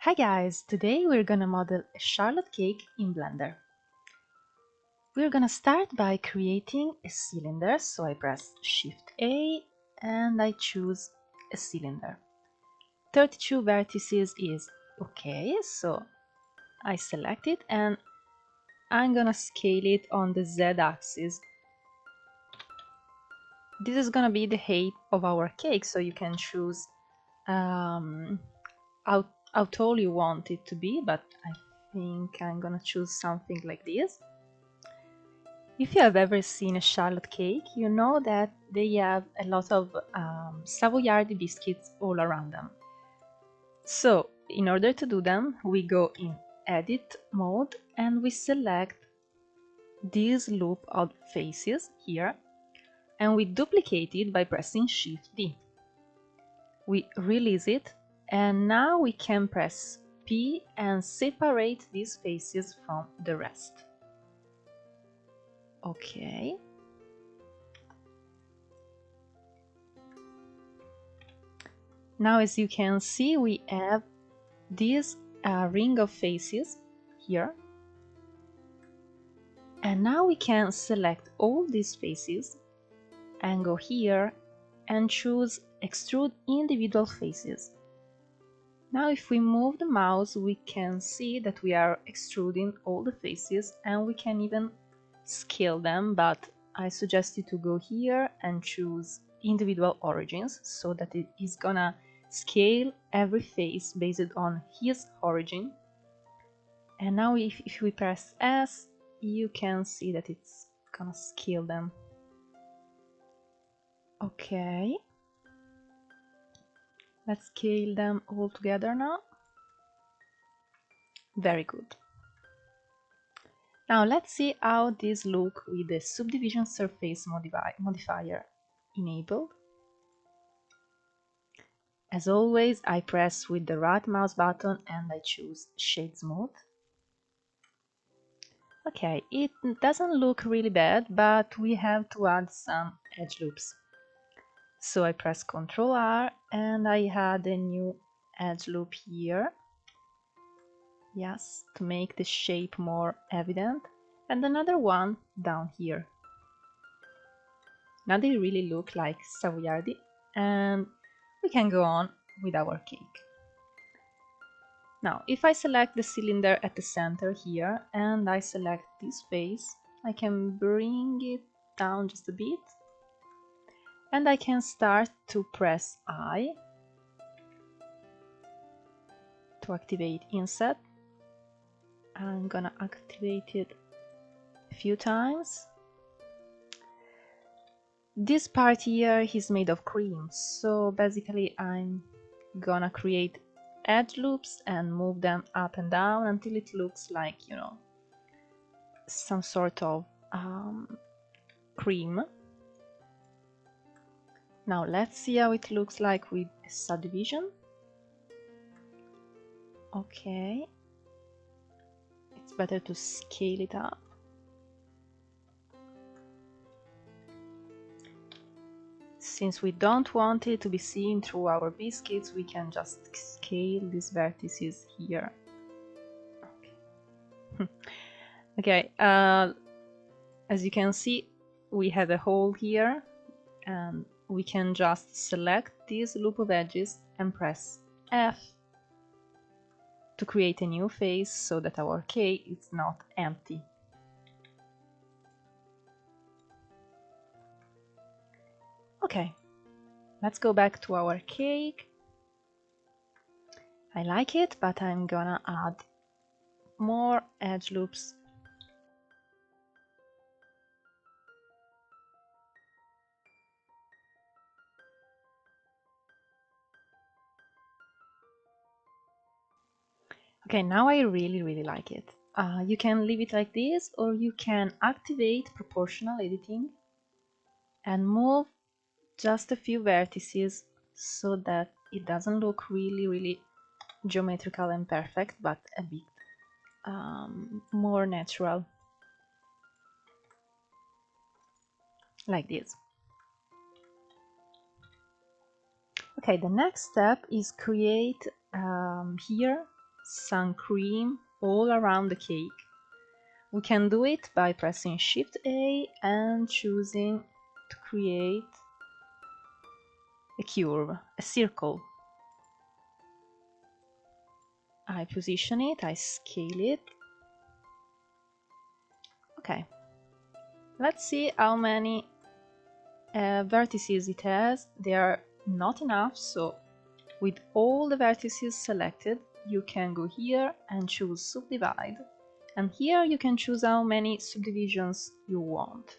Hi guys, today we're gonna model a Charlotte cake in Blender. We're gonna start by creating a cylinder, so I press Shift A and I choose a cylinder. 32 vertices is okay, so I select it and I'm gonna scale it on the Z axis. This is gonna be the height of our cake, so you can choose how tall you want it to be, but I think I'm gonna choose something like this. If you have ever seen a Charlotte cake, you know that they have a lot of Savoyardi biscuits all around them. So, in order to do them, we go in Edit mode and we select this loop of faces here and we duplicate it by pressing Shift D. We release it and now we can press P and separate these faces from the rest. Okay. Now as you can see we have this ring of faces here. And now we can select all these faces and go here and choose extrude individual faces. Now if we move the mouse we can see that we are extruding all the faces and we can even scale them, but I suggest you to go here and choose individual origins so that it is gonna scale every face based on his origin. And now if we press S, you can see that it's gonna scale them. Okay. Let's scale them all together now. Very good. Now let's see how these look with the subdivision surface modifier enabled. As always, I press with the right mouse button and I choose Shade Smooth. Okay, it doesn't look really bad, but we have to add some edge loops. So I press Ctrl R and I add a new edge loop here. Yes, to make the shape more evident. And another one down here. Now they really look like Savoyardi and we can go on with our cake. Now, if I select the cylinder at the center here and I select this face, I can bring it down just a bit and I can start to press I to activate inset. I'm gonna activate it a few times. This part here is made of cream, so basically I'm gonna create edge loops and move them up and down until it looks like, you know, some sort of cream. Now let's see how it looks like with a subdivision. Okay, it's better to scale it up. Since we don't want it to be seen through our biscuits, we can just scale these vertices here. Okay, okay. As you can see, we have a hole here and we can just select this loop of edges and press F to create a new face so that our cake is not empty. Okay, let's go back to our cake. I like it, but I'm gonna add more edge loops. Okay, now I really like it. You can leave it like this, or you can activate proportional editing and move just a few vertices so that it doesn't look really geometrical and perfect, but a bit more natural, like this. Okay, the next step is create here some cream all around the cake. We can do it by pressing Shift A and choosing to create a curve, a circle. I position it, I scale it. Okay, let's see how many vertices it has. They are not enough, so with all the vertices selected, you can go here and choose Subdivide. And here you can choose how many subdivisions you want.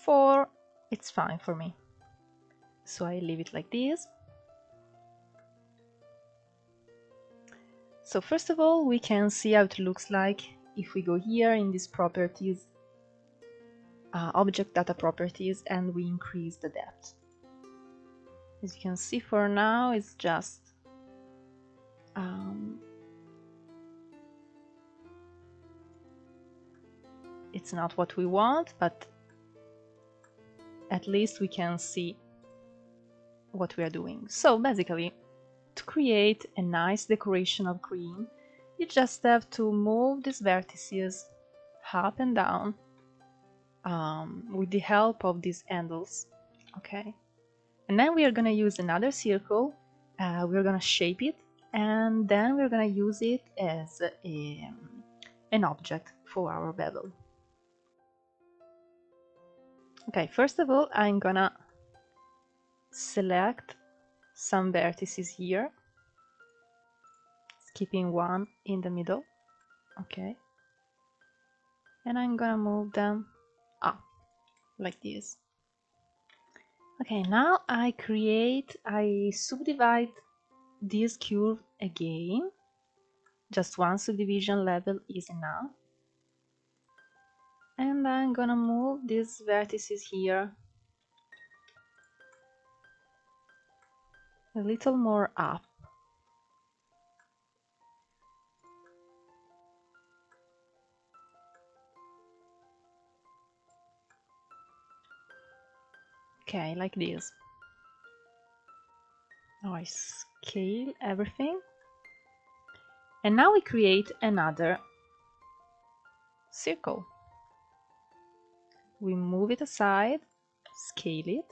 4, it's fine for me. So I leave it like this. So first of all, we can see how it looks like if we go here in these properties, object data properties, and we increase the depth. As you can see, for now it's just it's not what we want, but at least we can see what we are doing. So basically, to create a nice decoration of cream, you just have to move these vertices up and down with the help of these handles. Okay, and then we are going to use another circle. We're going to shape it, and then we're going to use it as an object for our bevel. Okay, first of all, I'm gonna select some vertices here, skipping one in the middle. Okay, and I'm gonna move them up like this. Okay, now I subdivide this curve again. Just one subdivision level is enough. And I'm gonna move these vertices here a little more up. Okay, like this. Now I scale everything. And now we create another circle. We move it aside, scale it.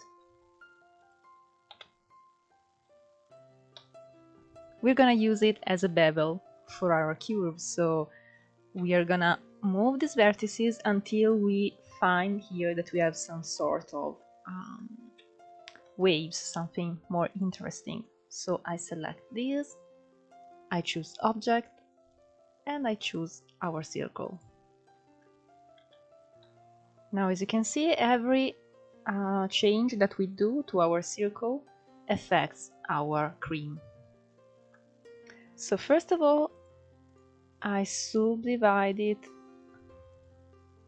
We're gonna use it as a bevel for our curve, so we are gonna move these vertices until we find here that we have some sort of waves, something more interesting. So I select this, I choose object, and I choose our circle. Now, as you can see, every change that we do to our circle affects our cream. So first of all, I subdivide it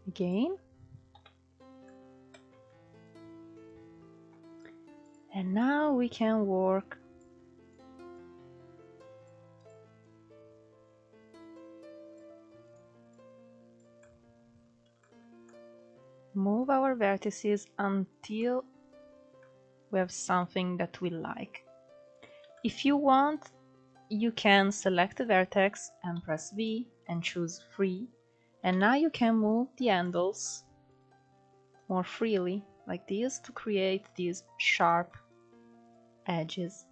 again. And now we can work move our vertices until we have something that we like. If you want, you can select a vertex and press V and choose free, and now you can move the handles more freely like this to create these sharp edges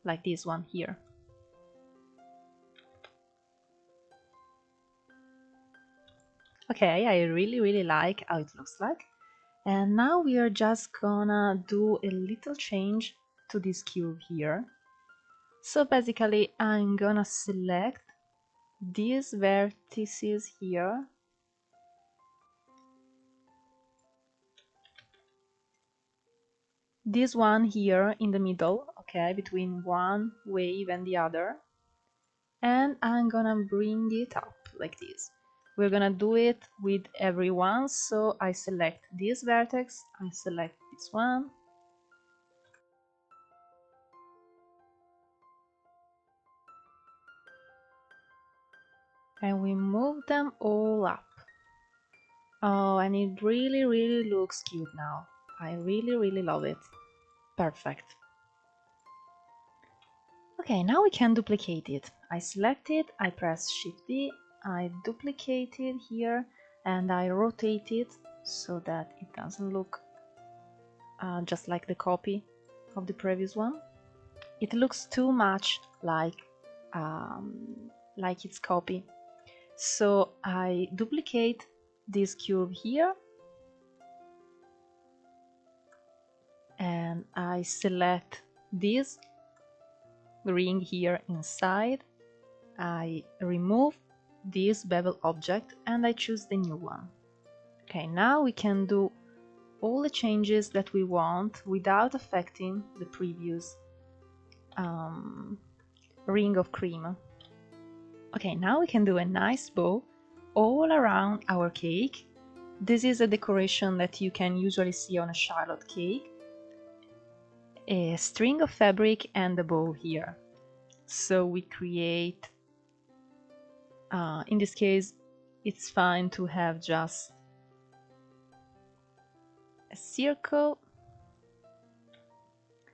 like this one here. Okay, I really like how it looks like. And now we are just gonna do a little change to this curve here. So basically I'm gonna select these vertices here. This one here in the middle, okay, between one wave and the other. And I'm gonna bring it up like this. We're gonna do it with every one, so I select this vertex, I select this one, and we move them all up. Oh, and it really looks cute now. I really love it. Perfect. Okay, now we can duplicate it. I select it, I press Shift D, I duplicate it here, and I rotate it so that it doesn't look just like the copy of the previous one. It looks too much like its copy. So I duplicate this cube here, and I select this ring here inside. I remove this bevel object and I choose the new one. Okay, now we can do all the changes that we want without affecting the previous ring of cream. Okay, now we can do a nice bow all around our cake. This is a decoration that you can usually see on a Charlotte cake. A string of fabric and a bow here. So we create, in this case, it's fine to have just a circle,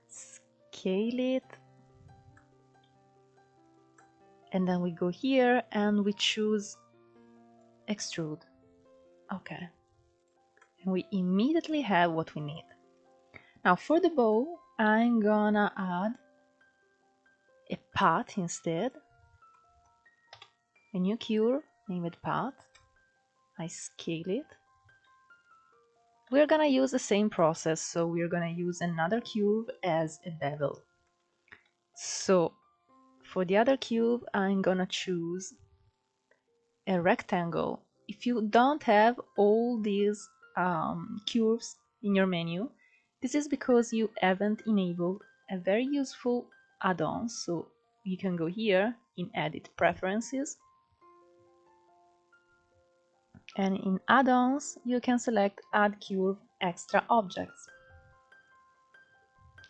scale it, and then we go here and we choose extrude. Okay, and we immediately have what we need. Now for the bow, I'm gonna add a path instead, a new cube named path. I scale it. We're gonna use the same process, so we're gonna use another cube as a bevel. So for the other cube, I'm gonna choose a rectangle. If you don't have all these cubes in your menu, this is because you haven't enabled a very useful add-on. So you can go here in Edit Preferences, and in Add-ons you can select Add Cube Extra Objects.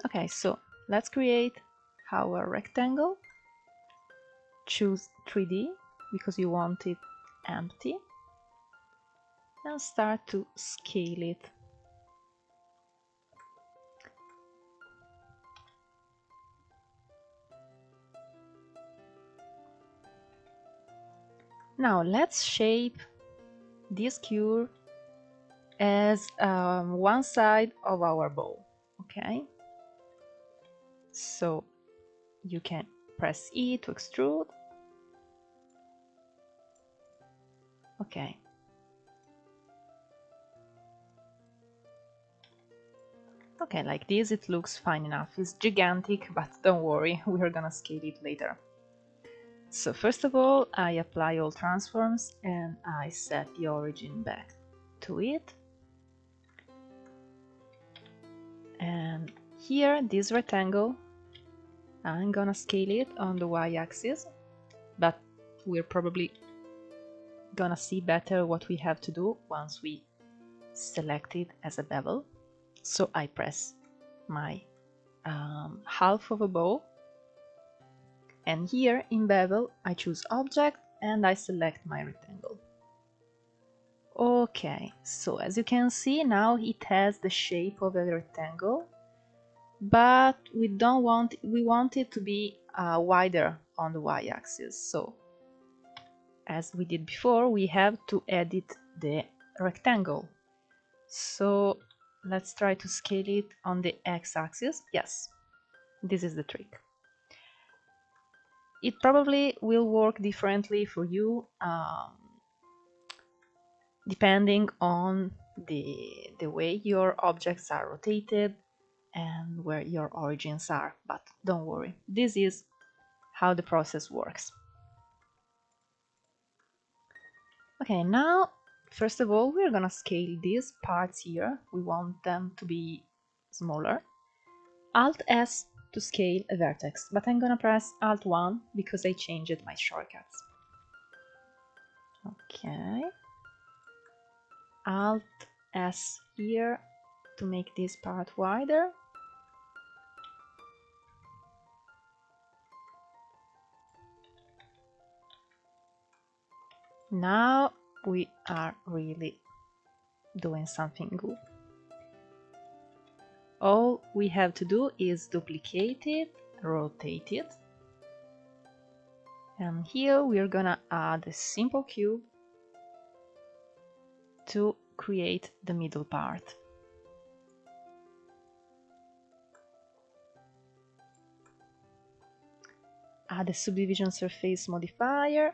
Okay, so let's create our rectangle. Choose 3D because you want it empty, and start to scale it. Now let's shape this cube as one side of our bow. Okay, so you can press E to extrude. Okay, okay, like this it looks fine enough. It's gigantic, but don't worry, we're gonna scale it later. So first of all, I apply all transforms and I set the origin back to it. And here, this rectangle, I'm gonna scale it on the y-axis, but we're probably gonna see better what we have to do once we select it as a bevel. So I press my half of a bow, and here in bevel I choose object and I select my rectangle. Okay, so as you can see now it has the shape of a rectangle, but we want it to be wider on the y-axis. So as we did before, we have to edit the rectangle. So let's try to scale it on the x-axis. Yes, this is the trick. It probably will work differently for you depending on the way your objects are rotated and where your origins are, but don't worry, this is how the process works. Okay, now first of all we're gonna scale these parts here. We want them to be smaller. Alt S to scale a vertex, but I'm gonna press Alt 1 because I changed my shortcuts. Okay, Alt S here to make this part wider. Now we are really doing something good. All we have to do is duplicate it, rotate it, And here we're gonna add a simple cube to create the middle part. Add a subdivision surface modifier.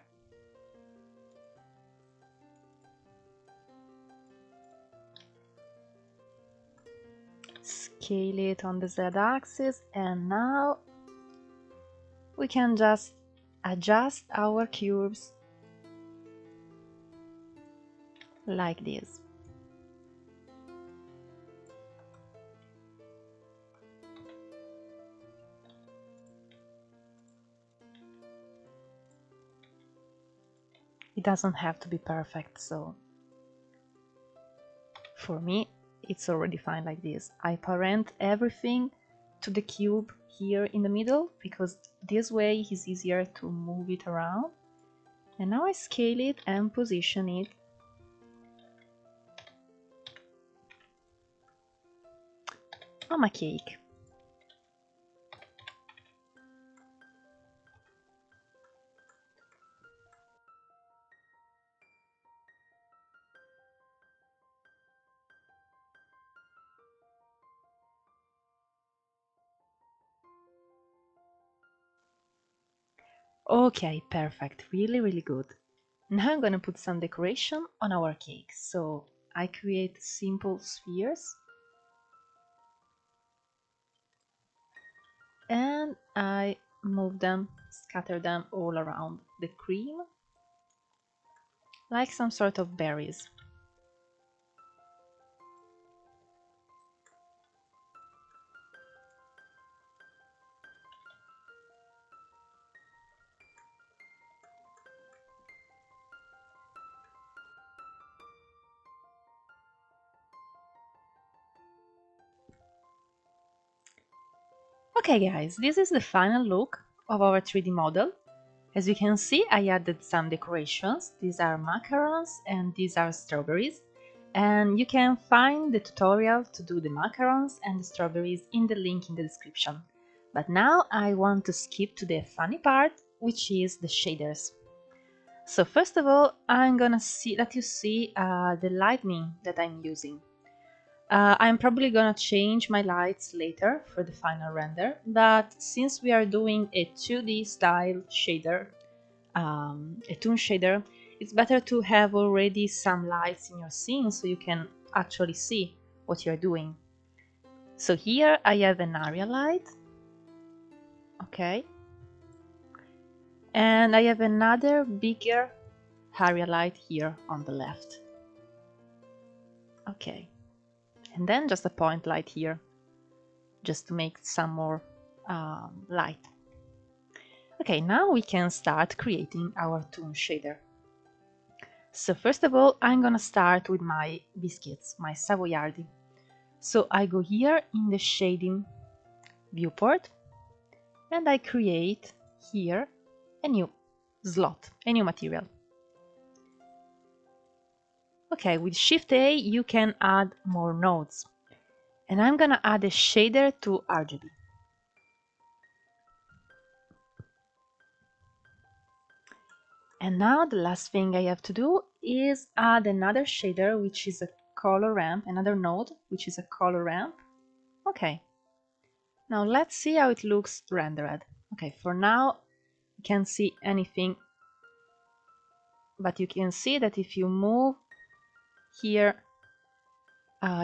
Scale it on the z-axis, and now we can just adjust our cubes like this. It doesn't have to be perfect, so for me it's already fine like this. I parent everything to the cube here in the middle because this way it's easier to move it around. And now I scale it and position it on my cake. Okay, perfect, really good. Now I'm gonna put some decoration on our cake. So I create simple spheres and I move them, scatter them all around the cream like some sort of berries. Okay guys, this is the final look of our 3D model. As you can see, I added some decorations. These are macarons and these are strawberries. And you can find the tutorial to do the macarons and the strawberries in the link in the description. But now I want to skip to the funny part, which is the shaders. So first of all, I'm gonna let you see the lighting that I'm using. I'm probably gonna change my lights later for the final render, but since we are doing a 2D style shader, a Toon shader, it's better to have already some lights in your scene so you can actually see what you're doing. So here I have an area light, okay, and I have another bigger area light here on the left, okay, and then just a point light here, just to make some more light. Okay, now we can start creating our Toon shader. So first of all, I'm gonna start with my biscuits, my Savoiardi. So I go here in the shading viewport and I create here a new slot, a new material. Okay, with Shift A you can add more nodes. And I'm gonna add a shader to RGB. And now the last thing I have to do is add another shader, which is a color ramp, another node, which is a color ramp. Okay. Now let's see how it looks rendered. Okay, for now you can't see anything, but you can see that if you move here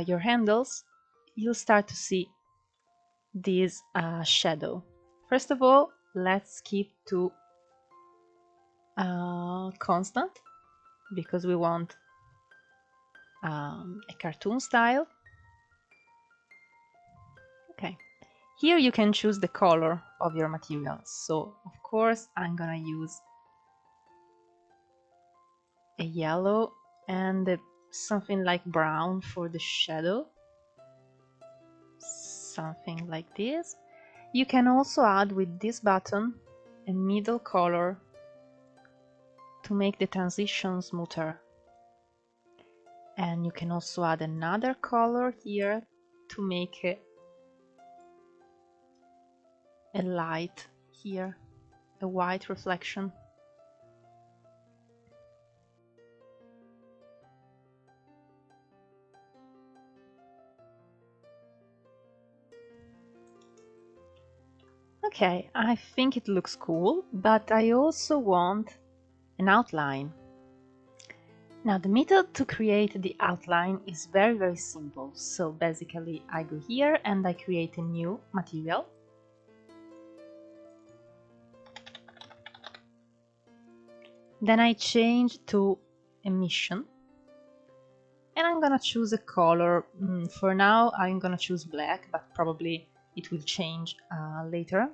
your handles, you'll start to see this shadow. First of all, let's keep to constant because we want a cartoon style. Okay, here you can choose the color of your material. So of course I'm gonna use a yellow and something like brown for the shadow, something like this. You can also add with this button a middle color to make the transition smoother. And you can also add another color here to make a light here, a white reflection. Okay, I think it looks cool, but I also want an outline. Now the method to create the outline is very simple. So basically I go here and I create a new material. Then I change to emission. And I'm gonna choose a color. For now I'm gonna choose black, but probably it will change later.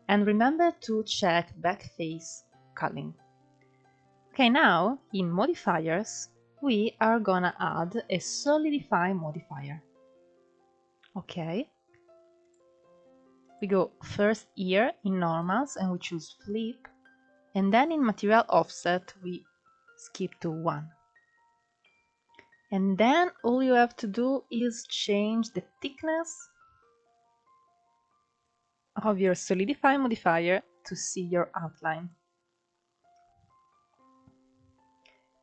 And remember to check backface culling. Okay, now in modifiers we are gonna add a solidify modifier. Okay, we go first here in normals and we choose flip, and then in material offset we skip to 1. And then all you have to do is change the thickness of your solidify modifier to see your outline.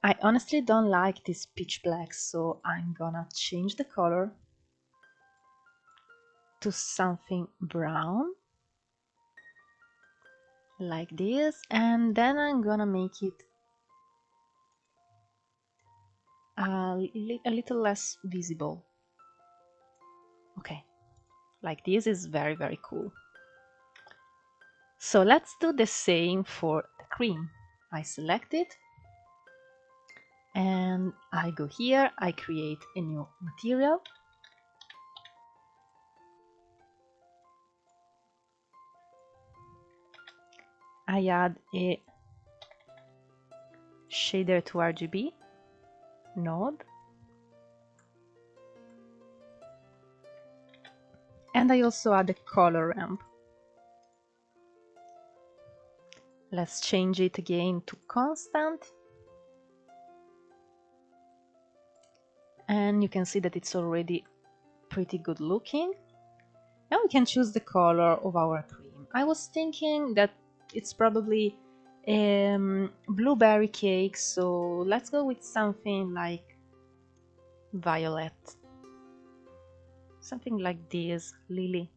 I honestly don't like this pitch black, so I'm gonna change the color to something brown like this, and then I'm gonna make it a little less visible. Okay, like this is very cool. So let's do the same for the cream. I select it and I go here, I create a new material. I add a shader to RGB node. And I also add a color ramp. Let's change it again to constant. And you can see that it's already pretty good looking. Now we can choose the color of our cream. I was thinking that it's probably blueberry cake, so let's go with something like violet. Something like this, lily.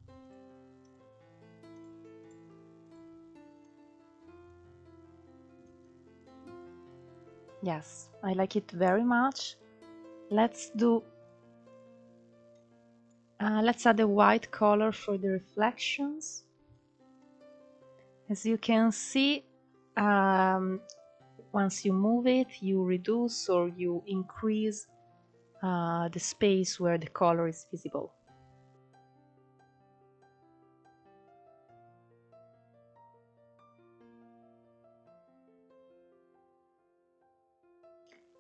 Yes, I like it very much. Let's add a white color for the reflections. As you can see, once you move it, you reduce or you increase the space where the color is visible.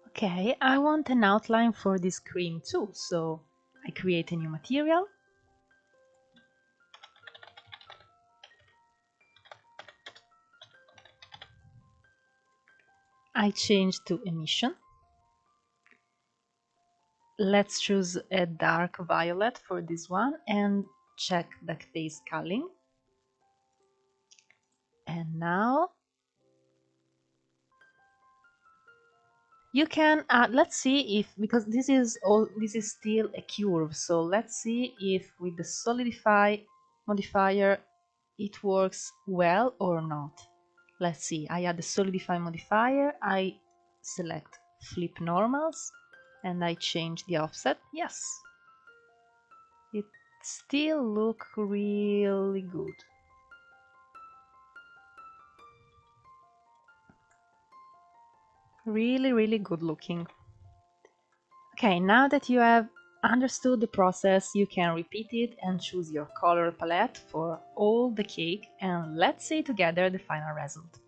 Okay, I want an outline for this cream too, so I create a new material. I change to emission. Let's choose a dark violet for this one and check backface culling. And now you can let's see if, because this is still a curve, so let's see if with the solidify modifier it works well or not. Let's see, I add the solidify modifier, I select flip normals and I change the offset. Yes, it still look really good. Really good looking. Okay, now that you have understood the process, you can repeat it and choose your color palette for all the cake, and let's see together the final result.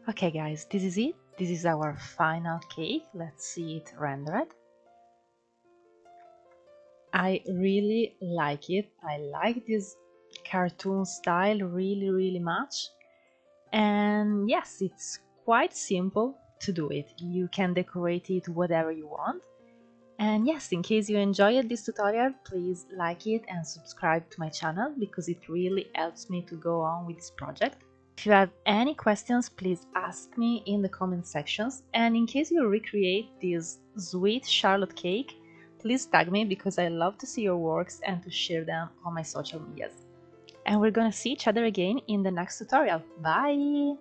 Okay guys, this is it. This is our final cake. Let's see it rendered. I really like it. I like this cartoon style really much. And yes, it's quite simple to do it. You can decorate it whatever you want. And yes, in case you enjoyed this tutorial, please like it and subscribe to my channel because it really helps me to go on with this project. If you have any questions, please ask me in the comment sections. And in case you recreate this sweet Charlotte cake, please tag me because I love to see your works and to share them on my social medias. and we're gonna see each other again in the next tutorial. Bye!